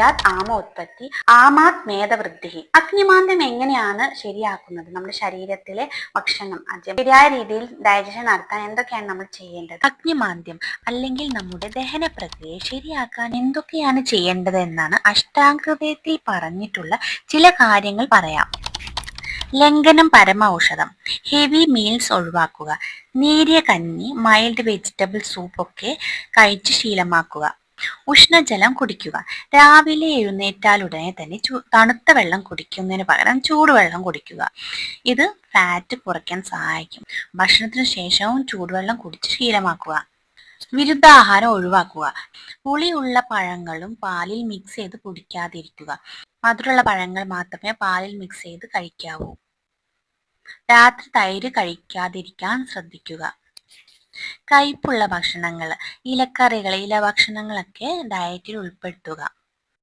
ആമോത്പത്തി ആമാത് മേധവൃദ്ധി. അഗ്നിമാന്ദ്യം എങ്ങനെയാണ് ശരിയാക്കുന്നത്? നമ്മുടെ ശരീരത്തിലെ ഭക്ഷണം ശരിയായ രീതിയിൽ ഡൈജഷൻ നടത്താൻ എന്തൊക്കെയാണ് നമ്മൾ ചെയ്യേണ്ടത്? അഗ്നിമാന്ദ്യം അല്ലെങ്കിൽ നമ്മുടെ ദഹന പ്രക്രിയ ശരിയാക്കാൻ എന്തൊക്കെയാണ് ചെയ്യേണ്ടത് എന്നാണ് അഷ്ടാംഗഹൃദയത്തിൽ പറഞ്ഞിട്ടുള്ള ചില കാര്യങ്ങൾ പറയാം. ലംഘനം പരമൌഷധം. ഹെവി മീൽസ് ഒഴിവാക്കുക. നേരിയ കഞ്ഞി, മൈൽഡ് വെജിറ്റബിൾ സൂപ്പ് ഒക്കെ കഴിച്ച് ശീലമാക്കുക. ഉഷ്ണജലം കുടിക്കുക. രാവിലെ എഴുന്നേറ്റാലുടനെ തന്നെ തണുത്ത വെള്ളം കുടിക്കുന്നതിന് പകരം ചൂടുവെള്ളം കുടിക്കുക. ഇത് ഫാറ്റ് കുറയ്ക്കാൻ സഹായിക്കും. ഭക്ഷണത്തിന് ശേഷവും ചൂടുവെള്ളം കുടിച്ച് ശീലമാക്കുക. വിരുദ്ധാഹാരം ഒഴിവാക്കുക. പുളിയുള്ള പഴങ്ങളും പാലിൽ മിക്സ് ചെയ്ത് കുടിക്കാതിരിക്കുക. മധുരമുള്ള പഴങ്ങൾ മാത്രമേ പാലിൽ മിക്സ് ചെയ്ത് കഴിക്കാവൂ. രാത്രി തൈര് കഴിക്കാതിരിക്കാൻ ശ്രദ്ധിക്കുക. കയ്പുള്ള ഭക്ഷണങ്ങൾ, ഇലക്കറികൾ, ഇലഭക്ഷണങ്ങളൊക്കെ ഡയറ്റിൽ ഉൾപ്പെടുത്തുക.